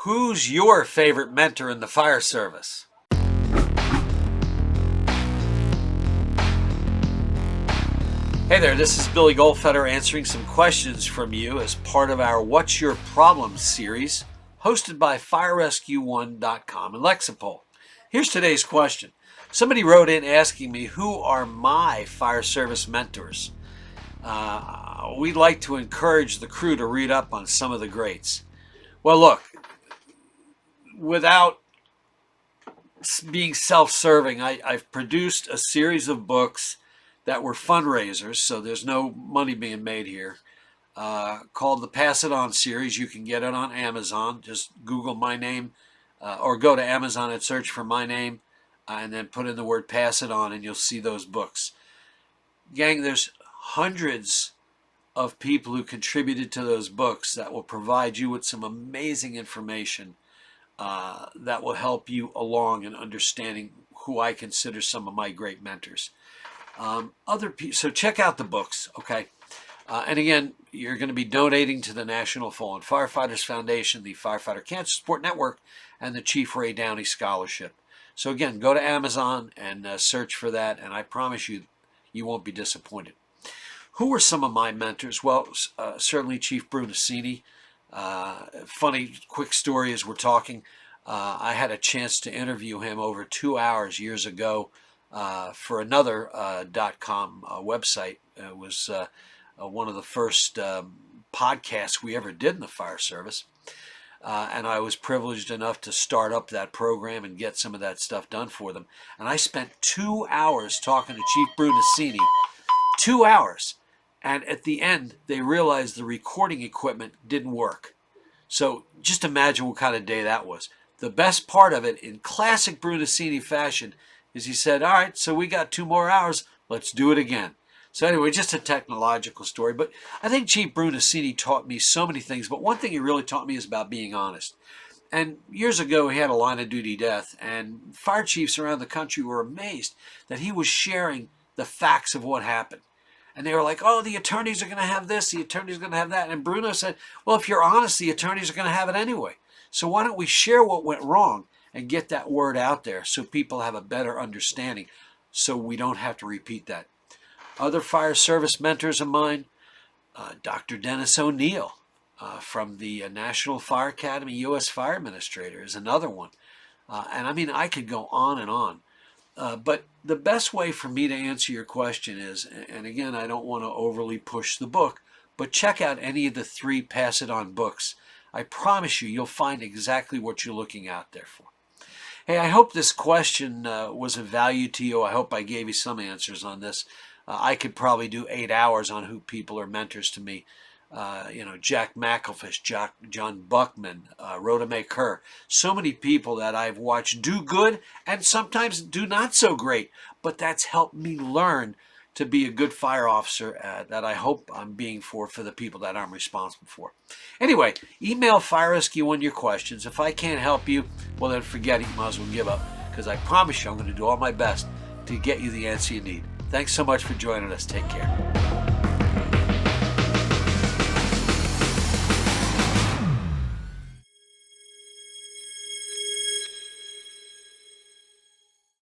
Who's your favorite mentor in the fire service? Hey there, this is Billy Goldfeder answering some questions from you as part of our What's Your Problem series, hosted by FireRescue1.com and Lexipol. Here's today's question. Somebody wrote in asking me who are my fire service mentors. We'd like to encourage the crew to read up on some of the greats. Well, look, without being self-serving, I've produced a series of books that were fundraisers, so there's no money being made here, called the Pass It On series. You can get it on Amazon. Just Google my name or go to Amazon and search for my name and then put in the word Pass It On and you'll see those books. Gang, there's hundreds of people who contributed to those books that will provide you with some amazing information that will help you along in understanding who I consider some of my great mentors. So check out the books, okay? And again, you're going to be donating to the National Fallen Firefighters Foundation, the Firefighter Cancer Support Network, and the Chief Ray Downey Scholarship. So again, go to Amazon and search for that, and I promise you, you won't be disappointed. Who were some of my mentors? Well, certainly Chief Brunacini. Funny, quick story as we're talking. I had a chance to interview him over 2 hours years ago for another .com website. It was one of the first podcasts we ever did in the fire service. And I was privileged enough to start up that program and get some of that stuff done for them. And I spent 2 hours talking to Chief Brunacini. 2 hours. And at the end, they realized the recording equipment didn't work. So just imagine what kind of day that was. The best part of it, in classic Brunacini fashion, is he said, all right, so we got 2 more hours, let's do it again. So anyway, just a technological story. But I think Chief Brunacini taught me so many things, but one thing he really taught me is about being honest. And years ago, he had a line of duty death, and fire chiefs around the country were amazed that he was sharing the facts of what happened. And they were like, oh, the attorneys are going to have this, the attorneys are going to have that. And Bruno said, well, if you're honest, the attorneys are going to have it anyway. So why don't we share what went wrong and get that word out there so people have a better understanding so we don't have to repeat that. Other fire service mentors of mine, Dr. Dennis O'Neill from the National Fire Academy, U.S. Fire Administrator is another one. And I mean, I could go on and on. But the best way for me to answer your question is, and again, I don't want to overly push the book, but check out any of the 3 Pass It On books. I promise you, you'll find exactly what you're looking out there for. Hey, I hope this question was of value to you. I hope I gave you some answers on this. I could probably do 8 hours on who people are mentors to me. Jack McElfish, John Buckman, Rhoda May Kerr. So many people that I've watched do good and sometimes do not so great. But that's helped me learn to be a good fire officer that I hope I'm being for the people that I'm responsible for. Anyway, email FireRescue1 your questions. If I can't help you, well then forget it. You might as well give up, because I promise you I'm going to do all my best to get you the answer you need. Thanks so much for joining us. Take care.